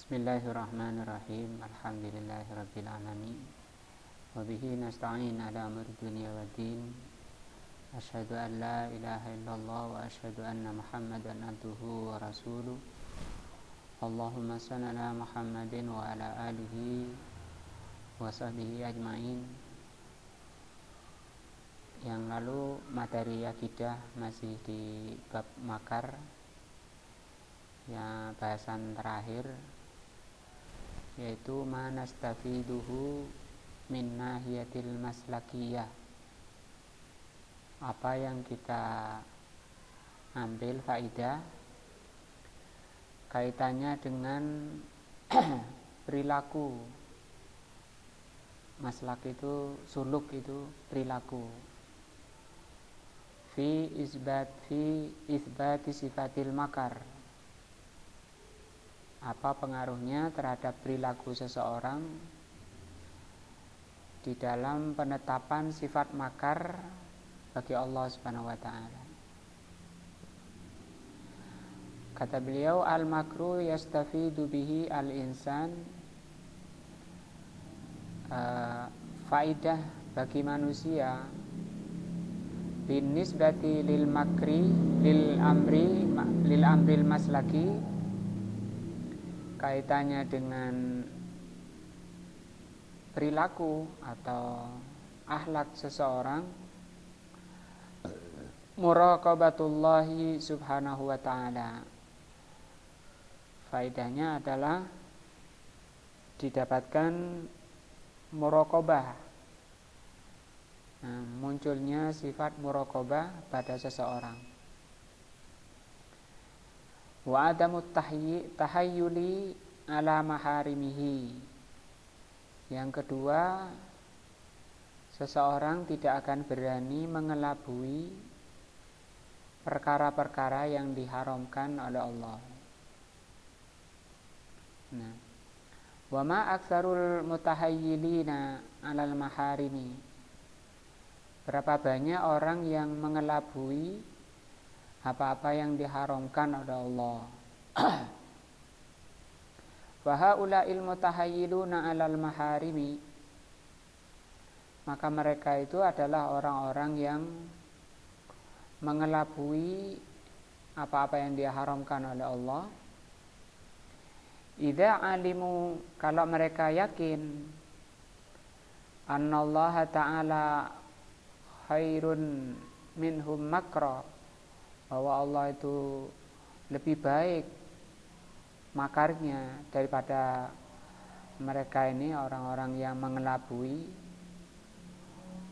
Bismillahirrahmanirrahim. Alhamdulillahirabbil alamin. Wa bihi nasta'in ala umuri dunya waddin. Asyhadu an la ilaha illallah wa asyhadu anna Muhammadan abduhu wa rasuluh. Allahumma shalli ala Muhammadin wa ala alihi wa sahbihi ajmain. Yang lalu materi akidah masih di bab makar. Ya, bahasan terakhir yaitu manastafiduhu min nahiyatil maslakiyah. Apa yang kita ambil faidah kaitannya dengan perilaku. Maslak itu, suluk itu perilaku. Fi isbati sifatil makar. Apa pengaruhnya terhadap perilaku seseorang di dalam penetapan sifat makar bagi Allah Subhanahu wa taala. Kata beliau, al-makru yastafidu bihi al-insan, faidah bagi manusia bin nisbati lil makri lil amril maslaki, kaitannya dengan perilaku atau akhlak seseorang, muraqabatullahi subhanahu wa ta'ala. Faedahnya adalah didapatkan muraqabah, munculnya sifat muraqabah pada seseorang. Wa adamut tahayyuli ala maharimihi. Yang kedua, seseorang tidak akan berani mengelabui perkara-perkara yang diharamkan oleh Allah. Nah, wa ma aktsarul mutahayyilina alal maharimi. Berapa banyak orang yang mengelabui apa-apa yang diharamkan oleh Allah. Wa haula'il mutahayyiluna 'alal maharimi. Maka mereka itu adalah orang-orang yang mengelabui apa-apa yang diharamkan oleh Allah. Idza alimu, kalau mereka yakin annallaha ta'ala khairun minhum makra, bahwa Allah itu lebih baik makarnya daripada mereka ini, orang-orang yang mengelabui.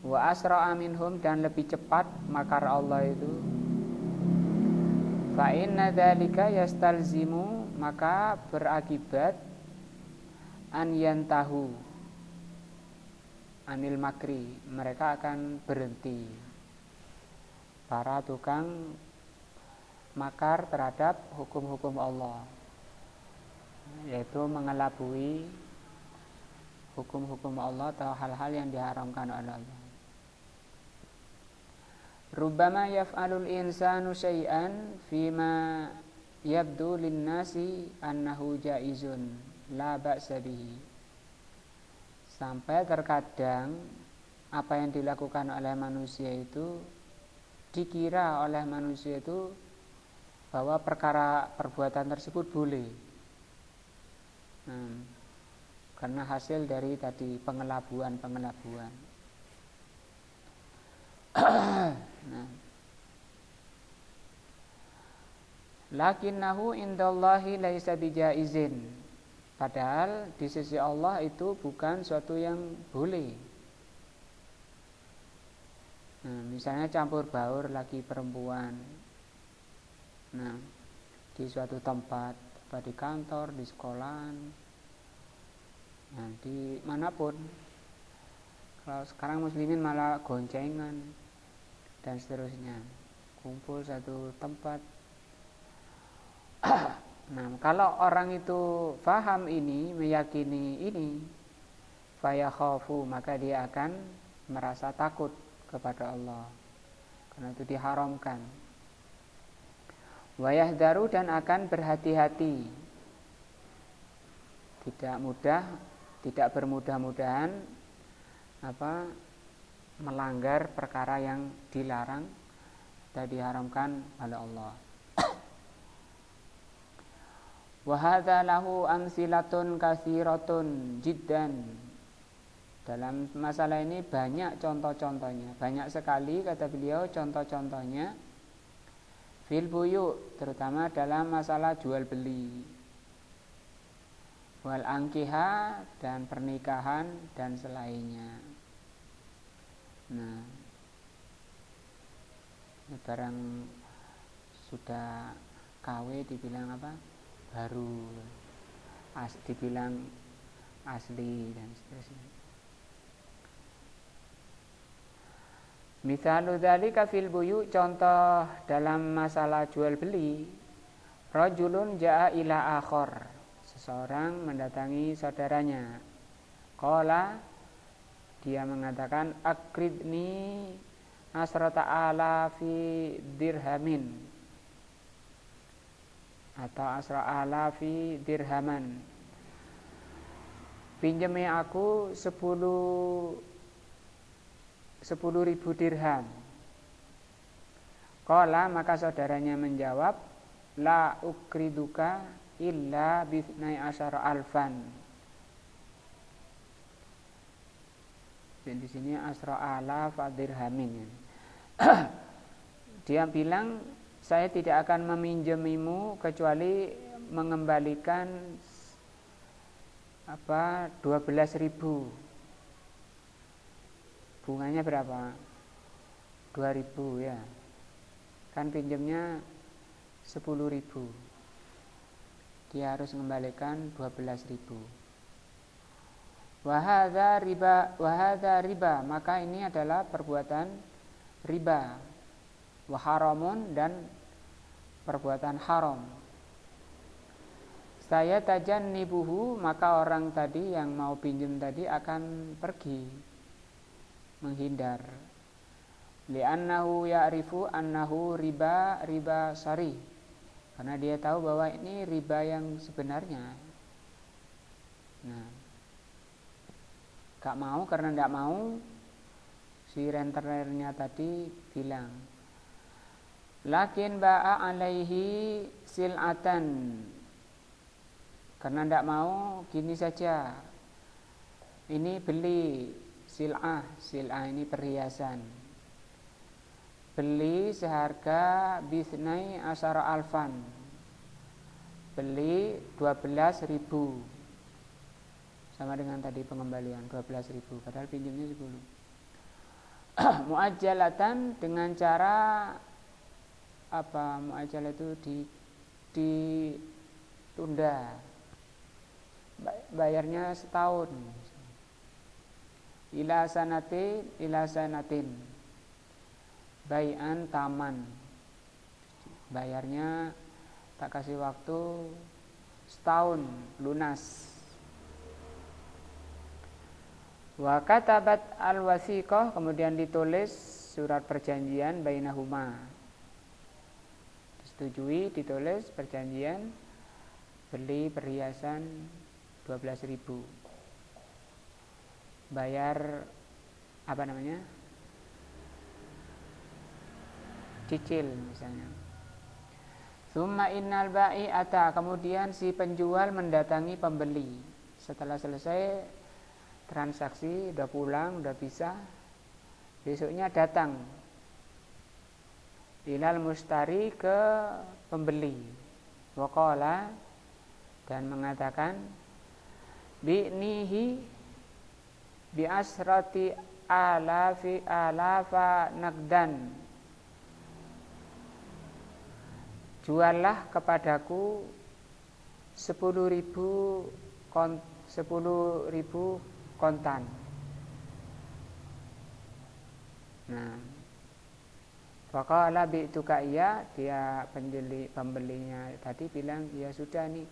Wa asra'a minhum, dan lebih cepat makar Allah itu. Fa inna dzalika yastalzimu, maka berakibat an yantahu anil makri, mereka akan berhenti, para tukang makar terhadap hukum-hukum Allah, yaitu mengelabui hukum-hukum Allah atau hal-hal yang diharamkan oleh Allah. Rubbama yaf'alul insanu syai'an fima yabdu linnasi annahu jaizun la ba'sa bihi. Sampai terkadang apa yang dilakukan oleh manusia itu dikira oleh manusia itu bahwa perbuatan tersebut boleh, karena hasil dari tadi pengelabuan. Lakinnahu indallahi laisa bijaizin, padahal di sisi Allah itu bukan suatu yang boleh. Misalnya campur baur laki perempuan, di suatu tempat, di kantor, di sekolahan, di manapun. Kalau sekarang muslimin malah goncengan dan seterusnya, kumpul satu tempat. Kalau orang itu faham ini, meyakini ini, fayakhafu, maka dia akan merasa takut kepada Allah, karena itu diharamkan. Wayahdaru, dan akan berhati-hati. tidak bermudah-mudahan melanggar perkara yang dilarang dan diharamkan oleh Allah. Wa hadza lahu amsilatun katsiratun jiddan. Dalam masalah ini banyak contoh-contohnya, banyak sekali kata beliau contoh-contohnya fil buyu, terutama dalam masalah jual beli, wal angkiha, dan pernikahan dan selainnya. Nah, barang sudah KW dibilang apa? Baru, dibilang asli dan seterusnya. Misalu dzalika fil buyu, contoh dalam masalah jual beli, rajulun jaa ila akhar, seseorang mendatangi saudaranya. Qala, dia mengatakan, akridni asrata alafi dirhamin, atau asra alafi dirhaman, pinjami aku 10.000 dirham. Qala, maka saudaranya menjawab, la ukriduka illa bithnai asyara alfan. Dan di sini asra alaf dirhamin. Dia bilang, saya tidak akan meminjamimu kecuali mengembalikan 12.000. Bunganya berapa? 2.000 ya. Kan pinjamnya 10.000. Dia harus mengembalikan 12.000. Wahadza riba, maka ini adalah perbuatan riba. Waharamun, dan perbuatan haram. Saya tajannibuhu, maka orang tadi yang mau pinjam tadi akan pergi, menghindar. Li'annahu ya'rifu annahu riba sari, karena dia tahu bahwa ini riba yang sebenarnya. Nah, gak mau, karena gak mau, si rentenirnya tadi bilang, lakin ba'a alaihi sil'atan, karena gak mau, gini saja, ini beli sil'ah ini perhiasan, beli seharga bisnai asyara alfan, beli 12.000, sama dengan tadi pengembalian 12.000, padahal pinjamnya 10. Muajjalatan, dengan cara apa? Muajjal itu ditunda, bayarnya setahun. Ila sanatin, bai'an taman, bayarnya tak kasih waktu setahun lunas. Wa katabat al-wasiqah, kemudian ditulis surat perjanjian bainahuma, disetujui, ditulis perjanjian beli perhiasan 12.000, bayar cicil misalnya. Summa innal bai'ata, kemudian si penjual mendatangi pembeli setelah selesai transaksi, udah pulang, udah bisa, besoknya datang ilal mustari, ke pembeli, waqala, dan mengatakan, bi'nihi bi asrati alafa naqdan, juallah kepadaku 10.000 kontan. Nah, faqala bi'tuka, iya, dia pembelinya tadi bilang, ya sudah nih,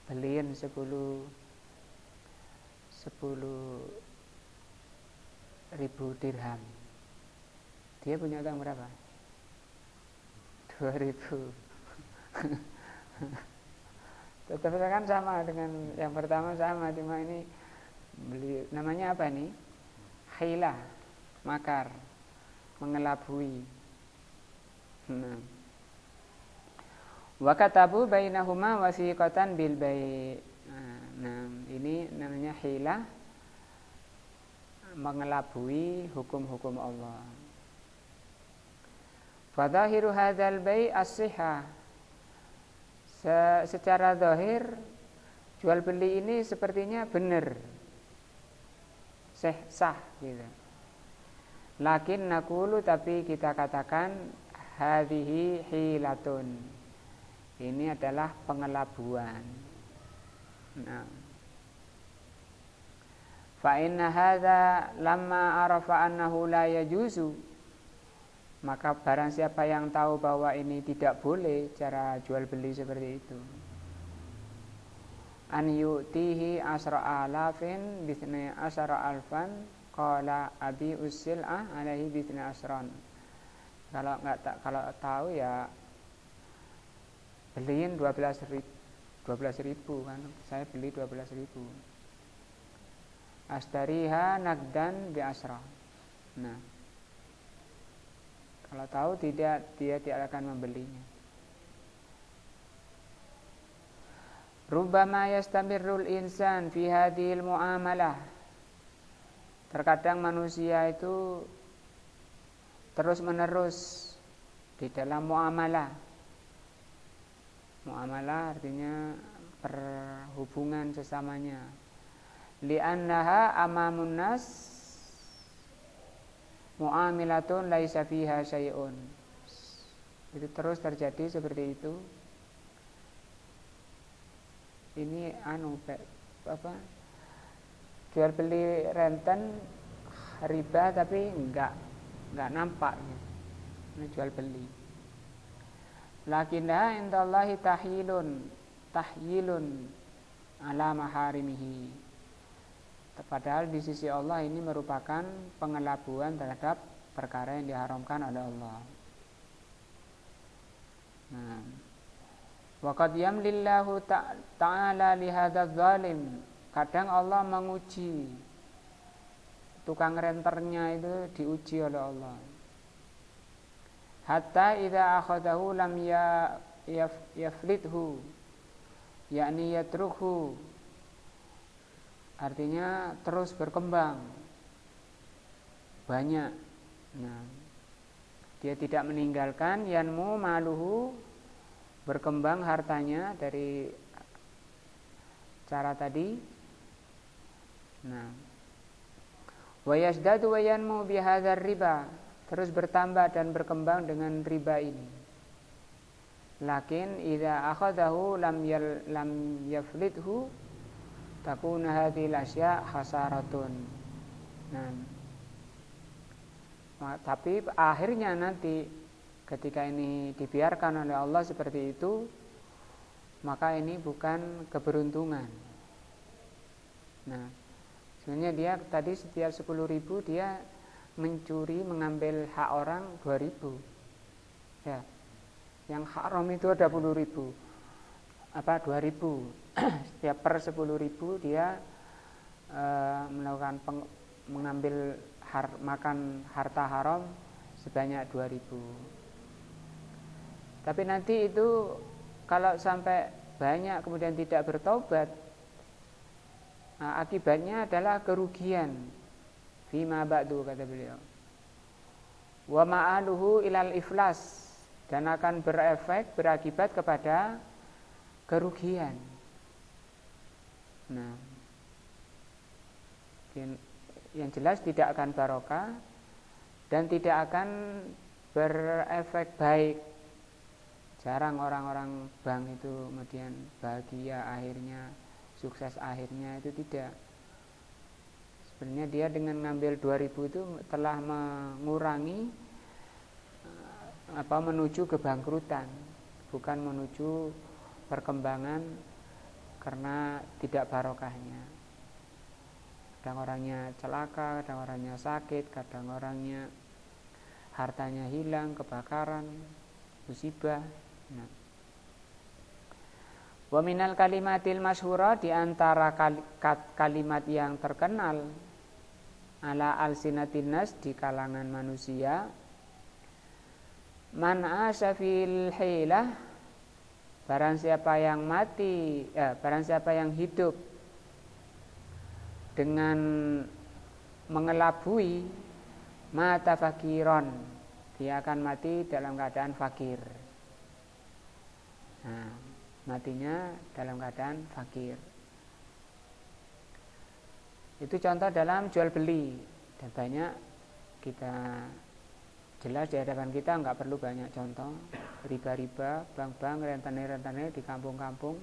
beliin 10.000 dirham. Dia punya utang berapa? 2.000. Tetap kan sama dengan yang pertama, sama, cuma ini beli namanya apa nih? Hilah, makar, mengelabui. Nah. Wa katabu bainahuma wasiqatan bil bai'. Nah, ini namanya hilah, mengelabui hukum-hukum Allah. Fadhahiru hadzal bai' as-sihah. Secara zahir jual beli ini sepertinya benar, sah gitu. Lakin nakulu, tapi kita katakan hadhihi hilatun, ini adalah pengelabuan. Nah, fa inna hadza lamma arafa annahu la yajuzu, maka barang siapa yang tahu bahwa ini tidak boleh cara jual beli seperti itu, an yu'tihi asra alafin bisna asra alfan qala abi usil'ah alaihi bisna asran. Kalau tahu ya beliin 12.000 kan, saya beli 12.000. Astariha nagdan bi asra. Nah, kalau tahu dia tidak akan membelinya. Rubbama yastamirrul insan fi hadhil muamalah. Terkadang manusia itu terus-menerus di dalam muamalah. Muamalah artinya perhubungan sesamanya. Li'annaha amamun nas muamilatun laisa fiha syai'un. Itu terus terjadi seperti itu. Ini jual beli renten riba tapi enggak nampak gitu. Ini jual beli. Lakinna indallahi tahyilun ala maharimihi. Padahal di sisi Allah ini merupakan pengelabuan terhadap perkara yang diharamkan oleh Allah. Nah, wa qad yamlillahu ta'ala li hadzal zalim. Kadang Allah menguji tukang renternya, itu diuji oleh Allah. Hatta idza akhadahu lam yaflithu, yakni yatrukhu, artinya terus berkembang banyak. Nah, dia tidak meninggalkan, yanmu maluhu, berkembang hartanya dari cara tadi. Nah, wa yasdadu wa yanmu bihadzal riba, terus bertambah dan berkembang dengan riba ini. Lakin idza akhadahu lam yaflithu takuna hadhil asya khasaratun. Nah, tapi akhirnya nanti ketika ini dibiarkan oleh Allah seperti itu, maka ini bukan keberuntungan. Nah, sebenarnya dia tadi setiap 10.000 dia mencuri, mengambil hak orang 2.000. Ya. Yang haram itu ada 10.000. 2.000. Setiap per 10.000 dia melakukan mengambil makan harta haram sebanyak 2.000. Tapi nanti itu kalau sampai banyak kemudian tidak bertobat, akibatnya adalah kerugian. Fima ba'du, kata beliau. Wa ma'aluhu ilal iflas, dan akan berakibat kepada kerugian. Nah, yang jelas tidak akan barokah dan tidak akan berefek baik. Jarang orang-orang bank itu kemudian bahagia akhirnya, sukses akhirnya, itu tidak. Sebenarnya dia dengan ngambil 2.000 itu telah mengurangi menuju kebangkrutan, bukan menuju perkembangan karena tidak barokahnya. Kadang orangnya celaka, kadang orangnya sakit, kadang orangnya hartanya hilang, kebakaran, musibah. Nah, Wa minal kalimatil masyhura, di antara kalimat yang terkenal ala alsinatin nas, di kalangan manusia, man asya fil hilah, barang siapa yang hidup dengan mengelabui, mata fakiron, dia akan mati dalam keadaan fakir. Nah, matinya dalam keadaan fakir. Itu contoh dalam jual beli, dan banyak kita jelas di hadapan kita, nggak perlu banyak contoh. Riba-riba, bank-bank, rentenir-rentenir di kampung-kampung.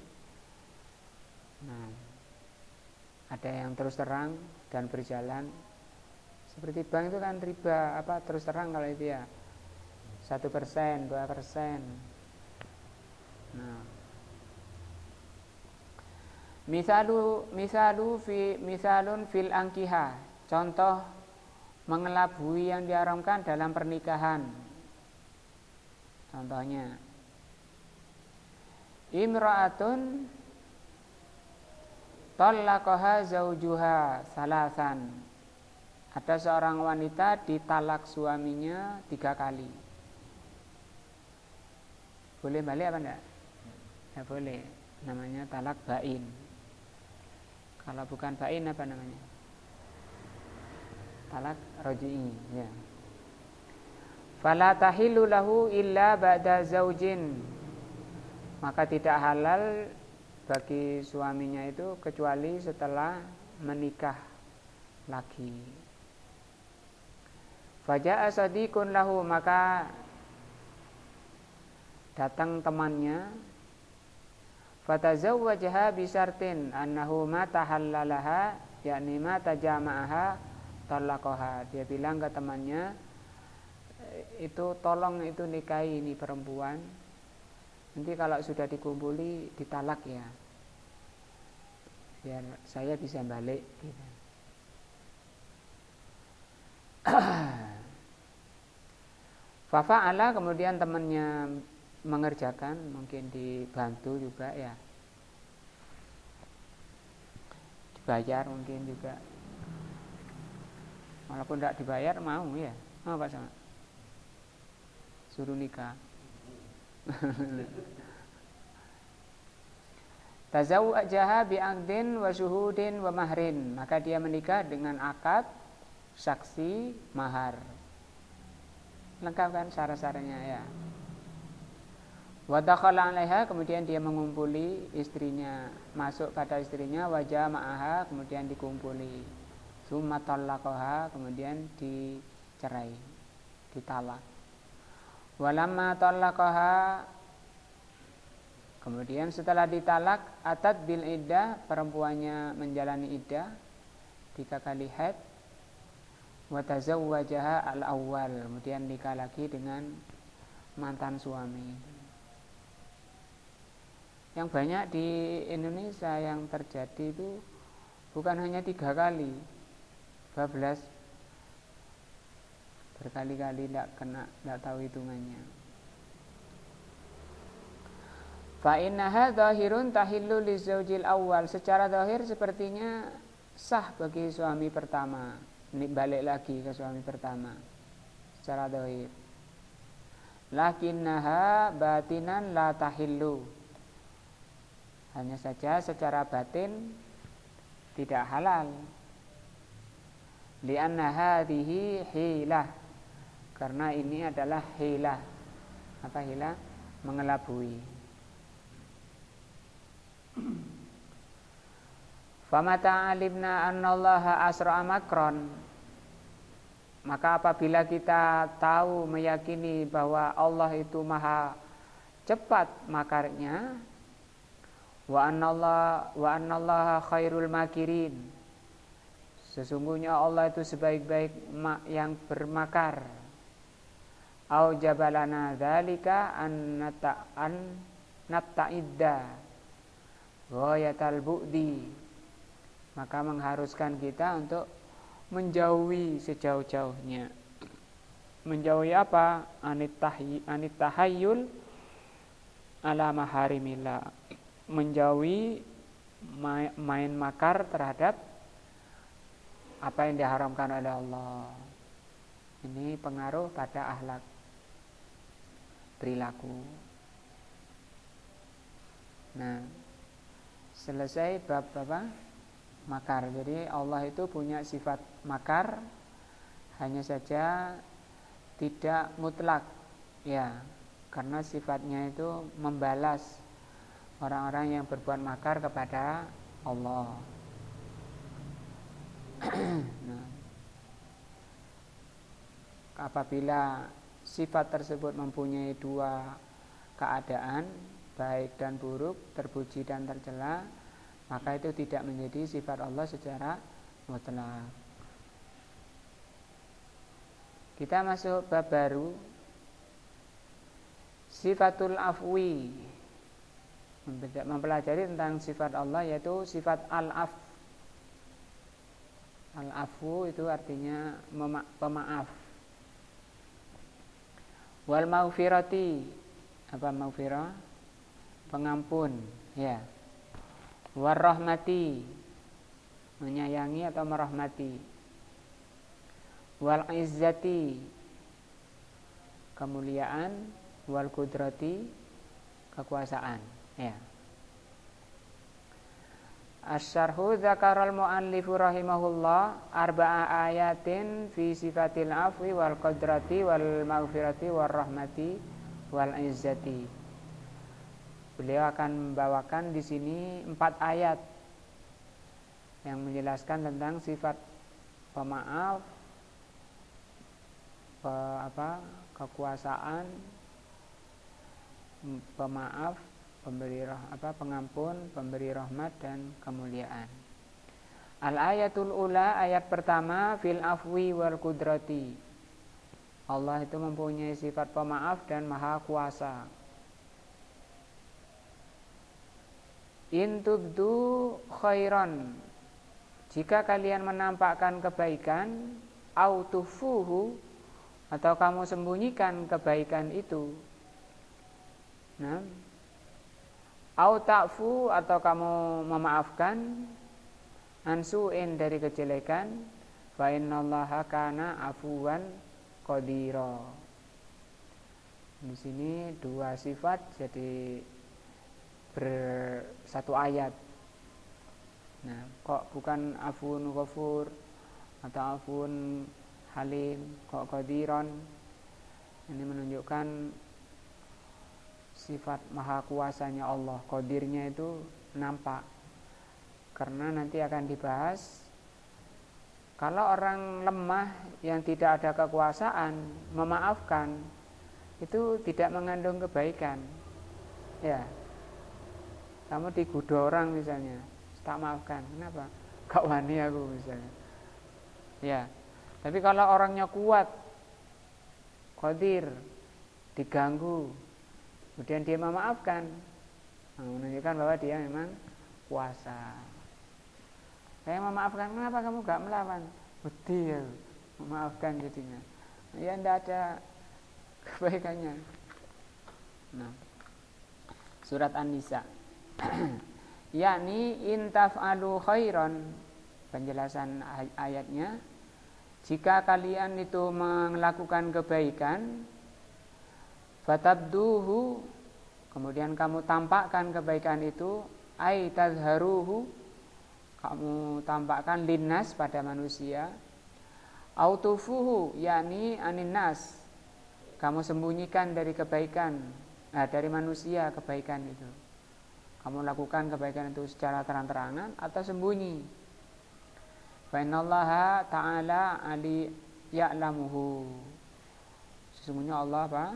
Nah, ada yang terus terang dan berjalan. Seperti bank itu kan riba terus terang kalau itu ya 1%, 2%. Nah, misalun fil angkiha, contoh mengelabui yang diharamkan dalam pernikahan. Contohnya, imra'atun talaqaha zaujuha salasan. Ada seorang wanita ditalak suaminya 3 kali. Boleh balik apa enggak? Ya boleh. Namanya talak bain. Kalau bukan bain apa namanya? Talak raj'i, ya. Fala tahillu lahu illa ba'da zaujin. Maka tidak halal bagi suaminya itu kecuali setelah menikah lagi. Faja'a sadiqun lahu, maka datang temannya, fatazawwajaha bisyartin annahu ma tahallalaha, yakni ma tajama'aha talaqaha. Dia bilang ke temannya, itu tolong itu nikahi ini perempuan, nanti kalau sudah dikumpuli ditalak ya, biar saya bisa balik gitu. Fafa'ala, kemudian temannya mengerjakan, mungkin dibantu juga ya, dibayar mungkin juga, walaupun tidak dibayar mau ya, mau Pak Sama, suruh nikah. Tazawwajaha bi'aqdin wa syuhudin wa mahrin, maka dia menikah dengan akad, saksi, mahar. Lengkap kan syarat-syaratnya ya. Wa dakhala 'alaiha, kemudian dia mengumpuli istrinya, masuk pada istrinya, wa jama'aha, kemudian dikumpuli. Tsumma talaqaha, kemudian dicerai, ditalak. Walamma talaqaha, kemudian setelah ditalak, atat bil iddah, perempuannya menjalani iddah 3 kali haid. Wa tazawwajaha al-awwal, kemudian nikah lagi dengan mantan suami. Yang banyak di Indonesia yang terjadi itu bukan hanya 3 kali, 12 berkali-kali, tidak tahu hitungannya. Fa innaha dhahirun tahillu lizaujil awal, secara zahir sepertinya sah bagi suami pertama. Ini balik lagi ke suami pertama secara zahir. Lakinnaha batinan la tahillu, hanya saja secara batin tidak halal. Li'anna hadhihi hilah, karena ini adalah hilah. Apa hilah? Mengelabui. Famata alimna annallaha asra'a makron, maka apabila kita tahu, meyakini bahwa Allah itu maha cepat makarnya, wa annallaha khairul makirin, sesungguhnya Allah itu sebaik-baik yang bermakar. Au jabalana dzalika an nabta'idda ghayatal bu'di, maka mengharuskan kita untuk menjauhi sejauh-jauhnya. Menjauhi apa? Anit tahayyul ala maharimillah, menjauhi main makar terhadap apa yang diharamkan oleh Allah. Ini pengaruh pada akhlak perilaku. Nah, selesai bab apa? Makar. Jadi Allah itu punya sifat makar, hanya saja tidak mutlak, ya, karena sifatnya itu membalas orang-orang yang berbuat makar kepada Allah. Nah, apabila sifat tersebut mempunyai dua keadaan, baik dan buruk, terpuji dan tercela, maka itu tidak menjadi sifat Allah secara mutlak. Kita masuk bab baru, sifatul afwi, mempelajari tentang sifat Allah, yaitu sifat al-af. Al-afu itu artinya pemaaf. Wal maghfirati, apa maghfirah? Pengampun, ya. War rahmati, menyayangi atau merahmati. Wal izzati, kemuliaan. Wal kudrati, kekuasaan, ya. Asy-syarhu dzakaral muallifu rahimahullah arba'a ayatin fi sifatil afwi wal qudrati wal maghfirati war rahmati wal izzati. Beliau akan membawakan di sini 4 ayat yang menjelaskan tentang sifat pemaaf, kekuasaan, pemaaf, pengampun, pemberi rahmat dan kemuliaan. Al-ayatul ula, ayat pertama, fil afwi wal qudrati. Allah itu mempunyai sifat pemaaf dan maha kuasa. In tubdu khairan, jika kalian menampakkan kebaikan, au tufuhu, atau kamu sembunyikan kebaikan itu. Nah, au ta'fu, atau kamu memaafkan, ansu'in, dari kejelekan, fa innallaha kana afuwan qadira. Di sini 2 sifat jadi bersatu ayat. Nah, kok bukan afun ghafur atau afun halim, kok qadiron? Ini menunjukkan sifat maha kuasanya Allah. Qadirnya itu nampak, karena nanti akan dibahas kalau orang lemah yang tidak ada kekuasaan memaafkan, itu tidak mengandung kebaikan. Ya, kamu digoda orang misalnya, tak maafkan, kenapa? Gak wani aku misalnya. Ya, tapi kalau orangnya kuat, qadir, diganggu, kemudian dia memaafkan, menunjukkan bahwa dia memang kuasa. Saya memaafkan, kenapa kamu gak melawan? Wedi ya, memaafkan jadinya. Ya, tidak ada kebaikannya. Nah, surat An-Nisa. Yakni in taf'alu khairan, penjelasan ayatnya, jika kalian itu melakukan kebaikan, fatabduhu, kemudian kamu tampakkan kebaikan itu, ai tazharuhu, kamu tampakkan linnas, pada manusia, autufuhu, yakni aninnas, kamu sembunyikan dari kebaikan, dari manusia kebaikan itu. Kamu lakukan kebaikan itu secara terang-terangan atau sembunyi. Fa innallaha ta'ala ali ya'lamuhu, sesungguhnya Allah apa?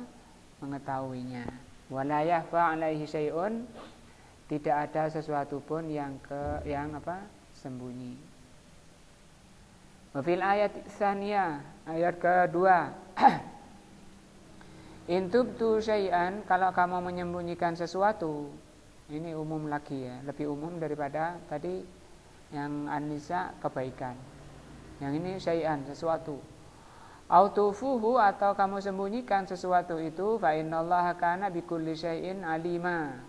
Mengetahuinya. Wala yahfa 'alaihi syai'un, tidak ada sesuatu pun yang sembunyi. Wa fil ayat tsaniyah, ayat kedua, in tubtu syai'an, kalau kamu menyembunyikan sesuatu. Ini umum lagi ya, lebih umum daripada tadi yang An-Nisa kebaikan. Yang ini syai'an, sesuatu. Autufuhu, atau kamu sembunyikan sesuatu itu, fa innallaha kana bikulli syai'in alima,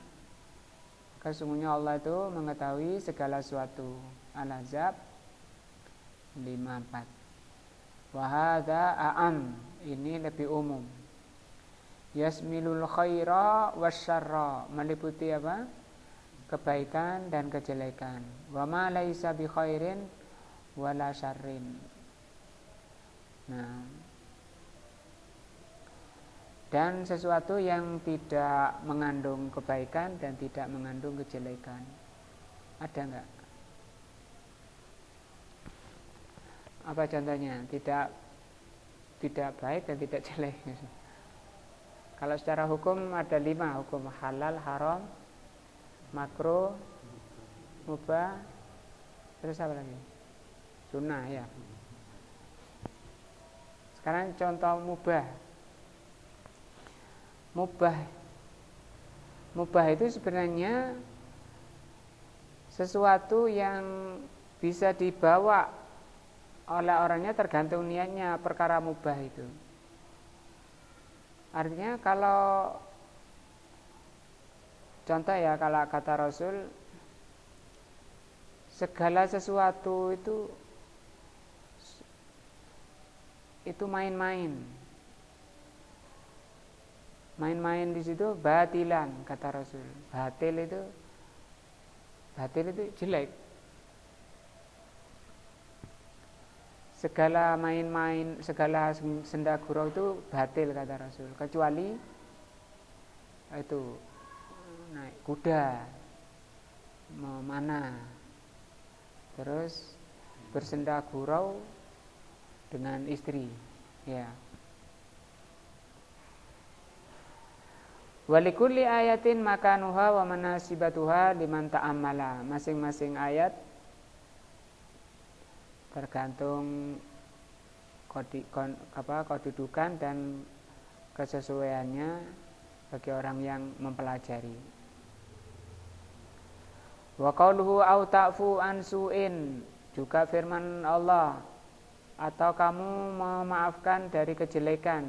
Sesungguhnya Allah itu mengetahui segala sesuatu. Al-Ahzab 54. Wa hadza a'am, ini lebih umum. Yasmilul khaira wasyarra, meliputi apa? Kebaikan dan kejelekan. Wa ma laisa bi khairin wala syarrin. Nah, dan sesuatu yang tidak mengandung kebaikan dan tidak mengandung kejelekan. Ada enggak? Apa contohnya? Tidak baik dan tidak jelek. Kalau secara hukum ada 5 hukum: halal, haram, makruh, mubah, terus apa lagi? Sunnah ya. Sekarang contoh mubah. Mubah itu sebenarnya sesuatu yang bisa dibawa oleh orangnya tergantung niatnya. Perkara mubah itu artinya, kalau contoh ya, kalau kata Rasul, segala sesuatu itu main-main di situ batilan, kata Rasul. Batil itu jelek. Segala main-main, segala senda gurau itu batil, kata Rasul, kecuali itu naik kuda, memanah, terus bersenda gurau dengan istri, ya. Walikulli ayatin makanuha wa manasibatuha liman ta'ammala. Masing-masing ayat tergantung kedudukan dan kesesuaiannya bagi orang yang mempelajari. Wa qauluhu au ta'fu an su'in, juga firman Allah, atau kamu memaafkan dari kejelekan.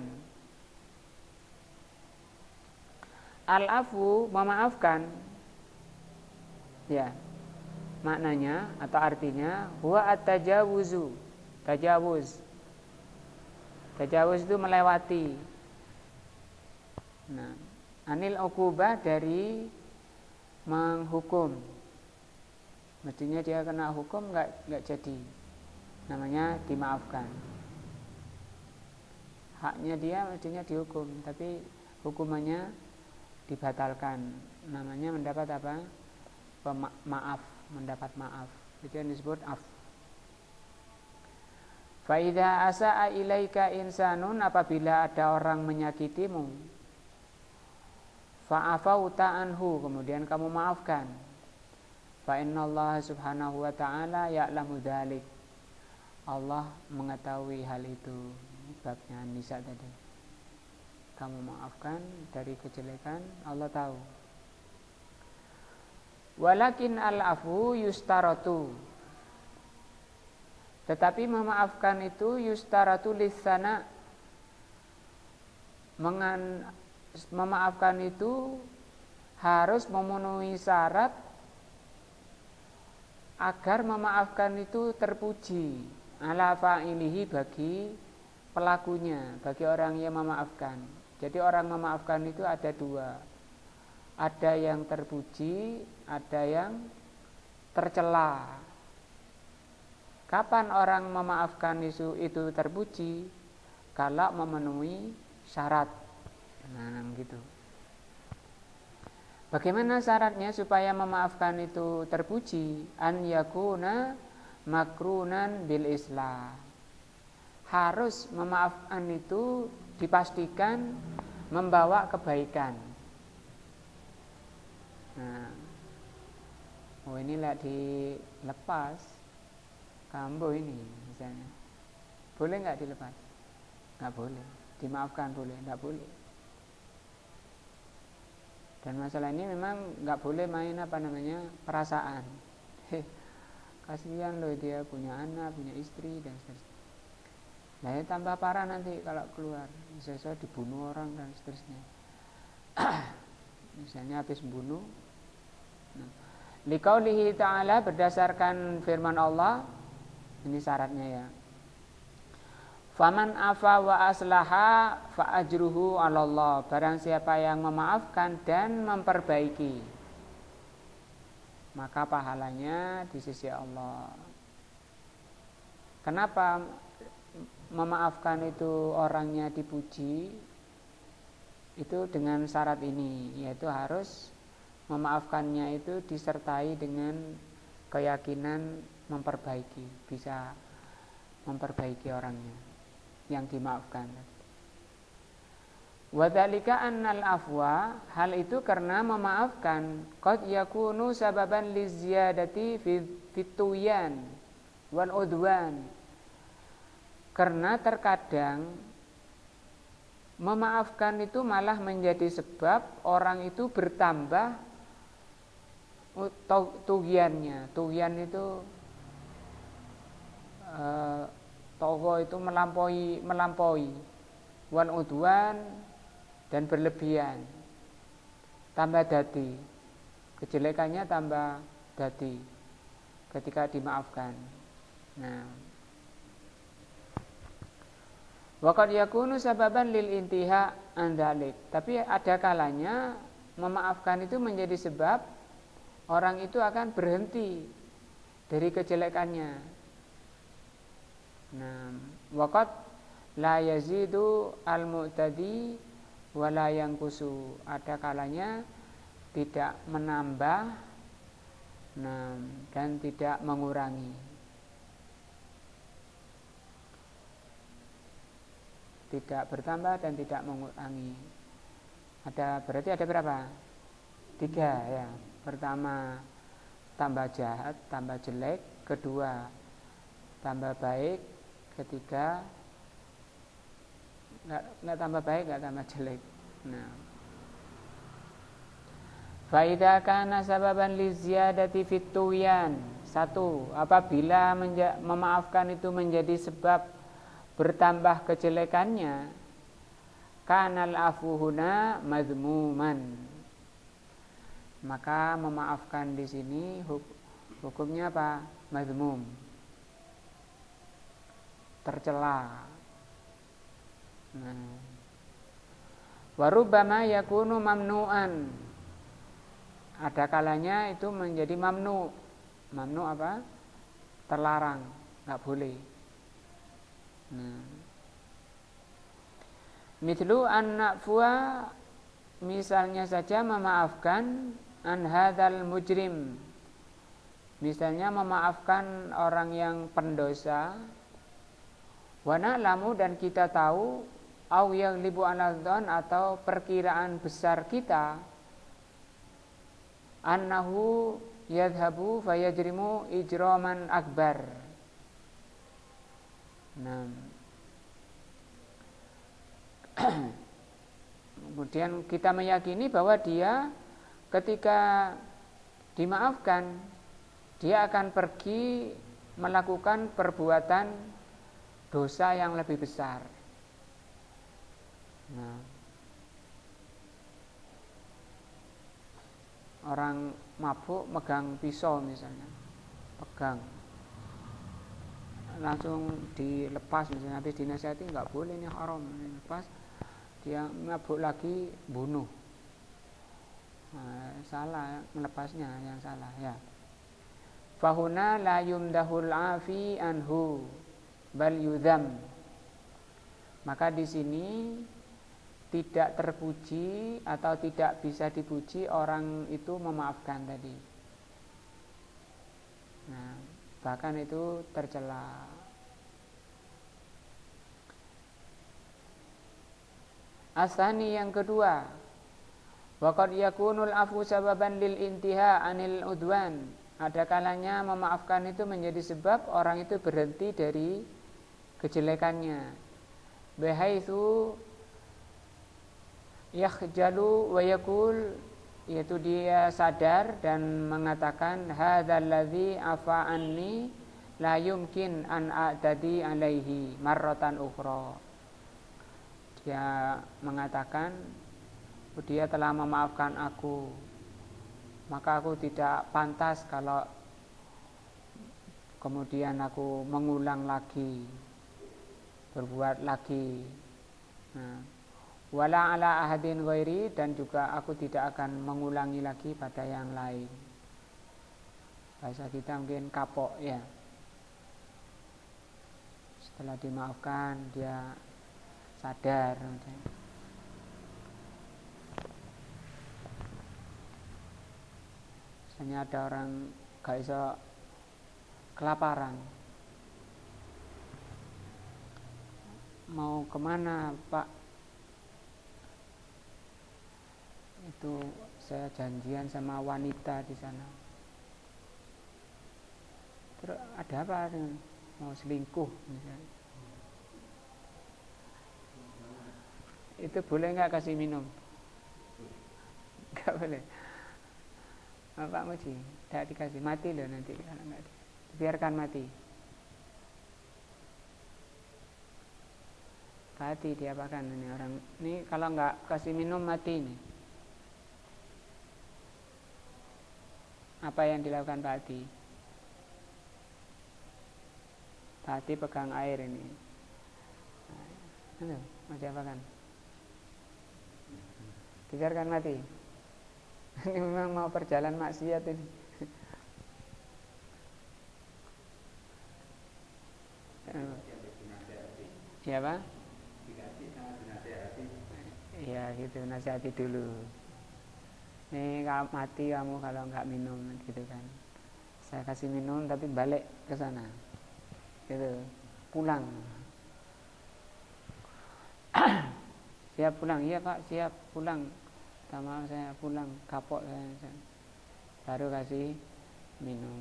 Al-afu, memaafkan, ya, maknanya atau artinya huwa at-tajawuzu. Tajawuz itu melewati. Nah, anil uqubah, dari menghukum. Mestinya dia kena hukum, enggak jadi, namanya dimaafkan. Haknya dia mestinya dihukum, tapi hukumannya dibatalkan, namanya mendapat apa? Maaf, mendapat maaf. Itu yang disebut af. Fa idza asaa ilaika insanun, apabila ada orang menyakitimu, fa afauta anhu, kemudian kamu maafkan. Fa innallaha subhanahu wa ta'ala ya'lamu dzalik, Allah mengetahui hal itu. Babnya Nisa tadi. Kamu maafkan dari kejelekan, Allah tahu. Walakin al-afu yustaratu, tetapi memaafkan itu yustaratu lisana, memaafkan itu harus memenuhi syarat agar memaafkan itu terpuji ala fa'ilihi, bagi pelakunya, bagi orang yang memaafkan. Jadi orang memaafkan itu ada 2. Ada yang terpuji, ada yang tercela. Kapan orang memaafkan itu terpuji? Kalau memenuhi syarat. Nah, gitu. Bagaimana syaratnya supaya memaafkan itu terpuji? An yakuna makrunan bil islah. Harus memaafkan itu dipastikan membawa kebaikan. Nah, inilah dilepas kambuh ini misalnya, boleh nggak dilepas? Nggak boleh. Dimaafkan boleh, nggak boleh. Dan masalah ini memang nggak boleh main perasaan. Kasihan loh, dia punya anak, punya istri dan seterusnya. Nah, tambah parah nanti kalau keluar, bisa dibunuh orang dan seterusnya. Misalnya habis bunuh, Liqaulihi ta'ala, berdasarkan firman Allah, ini syaratnya ya. Faman afa wa aslaha fa ajruhu 'alallah. Barang siapa yang memaafkan dan memperbaiki, maka pahalanya di sisi Allah. Kenapa memaafkan itu orangnya dipuji? Itu dengan syarat ini, yaitu harus memaafkannya itu disertai dengan keyakinan memperbaiki, bisa memperbaiki orangnya yang dimaafkan. Wa dzalika annal afwa, hal itu karena memaafkan qad yakunu sababan liziyadati fituyan wal udwan. Karena terkadang memaafkan itu malah menjadi sebab orang itu bertambah tughyannya. Tughyan itu togo itu melampaui, wan udwan dan berlebihan, tambah dadi, kejelekannya tambah dadi ketika dimaafkan. Nah, waqad yakunu sababan lil intiha an dzalik. Tapi ada kalanya memaafkan itu menjadi sebab orang itu akan berhenti dari kejelekannya. Nah, waqad la yazidu al-mu'tadi wa la yanqusu. Ada kalanya tidak menambah, nah, dan tidak mengurangi. Tidak bertambah dan tidak mengurangi. Berarti ada berapa? 3 ya. Pertama, tambah jahat, tambah jelek. Kedua, tambah baik. Ketiga, nggak tambah baik, nggak tambah jelek. Nah, fa idza kana sababan li ziyadati fit tuyan. 1, apabila memaafkan itu menjadi sebab bertambah kejelekannya, kanal afuhuna mazmuman, maka memaafkan di sini hukumnya apa? Mazmum, tercela. Nah, warubbama yakunu mamnu'an, ada kalanya itu menjadi mamnu. Mamnu apa? Terlarang, nggak boleh. Nah, mithlu an-na'fwa, misalnya saja memaafkan an hadzal mujrim, misalnya memaafkan orang yang pendosa, wa na'lamu, dan kita tahu, au yaghlibu 'ala dzan, atau perkiraan besar kita, annahu yadhhabu fayajrimu ijraman akbar. Nah, kemudian kita meyakini bahwa dia ketika dimaafkan, dia akan pergi melakukan perbuatan dosa yang lebih besar. Nah, orang mabuk megang pisau misalnya, pegang, langsung dilepas misalnya, habis dinasihati nggak boleh, ini haram, ini lepas, dia mabuk lagi bunuh. Nah, salah melepasnya, yang salah ya. Fahuna la yumdahul afi anhu bal yudham, maka di sini tidak terpuji atau tidak bisa dipuji orang itu memaafkan tadi. Nah, bahkan itu tercela. Asani, yang kedua, waqad yakunul afu sababan lil intiha anil udwan, ada kalanya memaafkan itu menjadi sebab orang itu berhenti dari kejelekannya. Bihaitsu yakhjalu wa yaqul, yaitu dia sadar dan mengatakan, hadzal ladzi afa anni la yumkin an a'tadi alaihi marratan ukhra. Dia mengatakan, dia telah memaafkan aku, maka aku tidak pantas kalau kemudian aku mengulang lagi, berbuat lagi. Nah, wala ala ahadin ghairi, dan juga aku tidak akan mengulangi lagi pada yang lain. Bahasa kita mungkin kapok ya. Setelah dimaafkan dia sadar. Misalnya ada orang gak iso kelaparan, mau kemana Pak? Itu saya janjian sama wanita di sana. Terus ada apa? Mau selingkuh misalnya. Itu boleh nggak kasih minum? Nggak boleh. Pak Muji, tidak dikasih, mati loh nanti kalau nggak biarkan mati. Mati diapakan ini orang ini, kalau nggak kasih minum mati nih. Apa yang dilakukan Pak Hati? Pak Hati pegang air ini. Nah, mau diapakan? Biarkan mati. Ini memang mau perjalanan maksiat ini. Ya Pak? Ya gitu, nasihati dulu. Nih mati kamu kalau nggak minum gitu kan. Saya kasih minum tapi balik ke sana. Gitu, pulang. Siap pulang, iya Pak, siap pulang. Sama saya pulang, kapok saya. Baru kasih minum.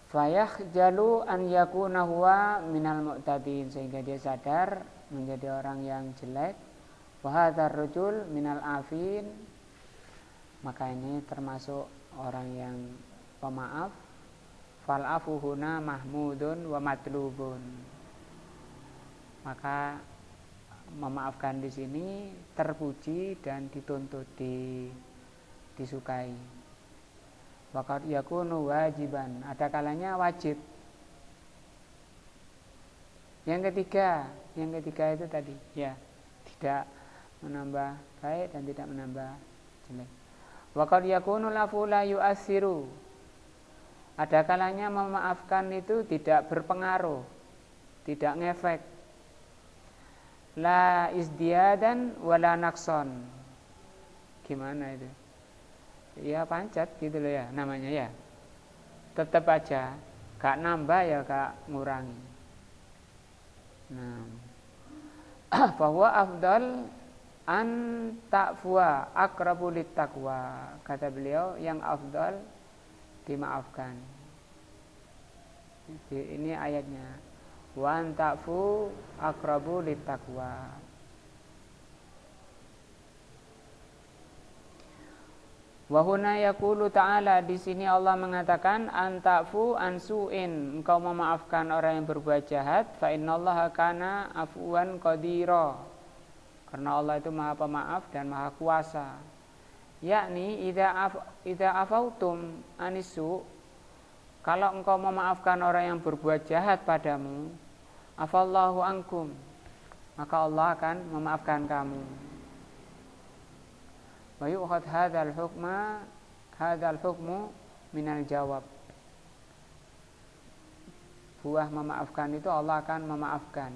Fayakhjalu an yakuna huwa minal mu'tadin, sehingga dia sadar menjadi orang yang jelek. Wa hadzal rajul minal afin, maka ini termasuk orang yang pemaaf. Fal afu huna mahmudun wa matlubun, maka memaafkan di sini terpuji dan dituntut, disukai. Waqad yakunu wajiban, ada kalanya wajib. Yang ketiga itu tadi ya, tidak menambah baik dan tidak menambah jelek. Waqad yakunu lafu la yu'assiru, ada kalanya memaafkan itu tidak berpengaruh, tidak ngefek. La izdiadan wala nakson. Gimana itu? Ya pancat gitu loh ya namanya ya. Tetap aja gak nambah ya gak ngurangi. Nah, bahwa afdal an ta'fwa aqrabu littaqwa, kata beliau yang afdal dimaafkan. Ini ayatnya. Wa an ta'fu aqrabu littaqwa. Wa huna yaqulu ta'ala, di sini Allah mengatakan an ta'fu an su'in, engkau memaafkan orang yang berbuat jahat, fa innallaha kana afuwan qadira, karena Allah itu Maha Pemaaf dan Maha Kuasa. Yakni idza afautum anisu, kalau engkau memaafkan orang yang berbuat jahat padamu, afallahu ankum, maka Allah akan memaafkan kamu. Wa yu'khad hadzal hukmu minal jawab, buah memaafkan itu Allah akan memaafkan.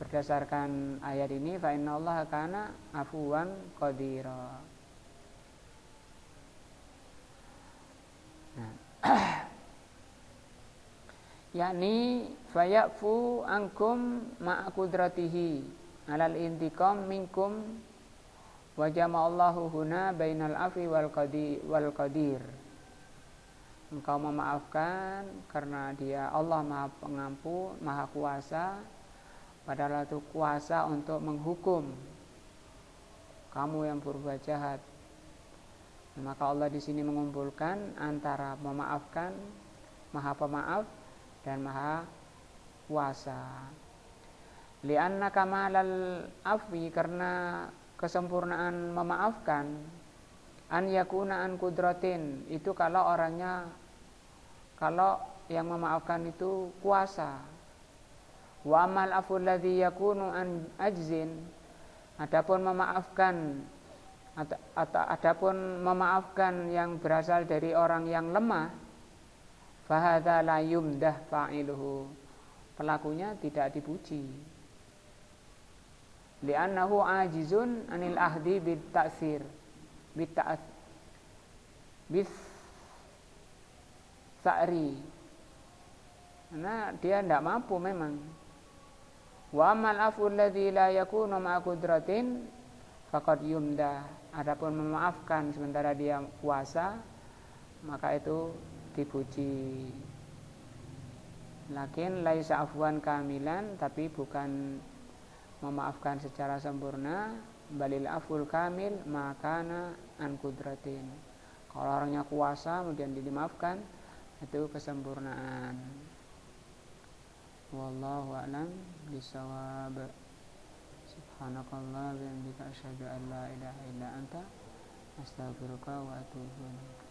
Berdasarkan ayat ini, fa innallaha kana afuwan qadira. Nah, yakni fayafu ankum ma'a qudratihi alal intiqam minkum wa jama'allahu huna bainal afi wal qadir. Engkau memaafkan karena dia Allah Maha Pengampun, Maha Kuasa, padahal itu kuasa untuk menghukum kamu yang berbuat jahat. Maka Allah di sini mengumpulkan antara memaafkan, Maha Pemaaf dan Maha Kuasa. Lianna kamalal afwi, karena kesempurnaan memaafkan, an yakuna an kudratin, itu kalau yang memaafkan itu kuasa. Wa amal aful ladzi yakunu an ajzin, adapun memaafkan yang berasal dari orang yang lemah, fahadza la yumdah fa'iluhu, pelakunya tidak dipuji. Li'annahu ajizun anil ahdi bit ta'sir bis sa'ri, karena dia tidak mampu memang. Wa amal aful ladzi la yakunu ma'a qudratin faqad yumdah, adapun memaafkan sementara dia kuasa, maka itu dipuji. Lakin laisa afwan kamilan, tapi bukan memaafkan secara sempurna. Balil aful kamil makana an kudratin, kalau orangnya kuasa kemudian dimaafkan, itu kesempurnaan. Wallahu a'lam bishawab. Subhanakallah wa bihamdika asyhadu an la ilaha illa anta astaghfiruka wa atubu ilaik.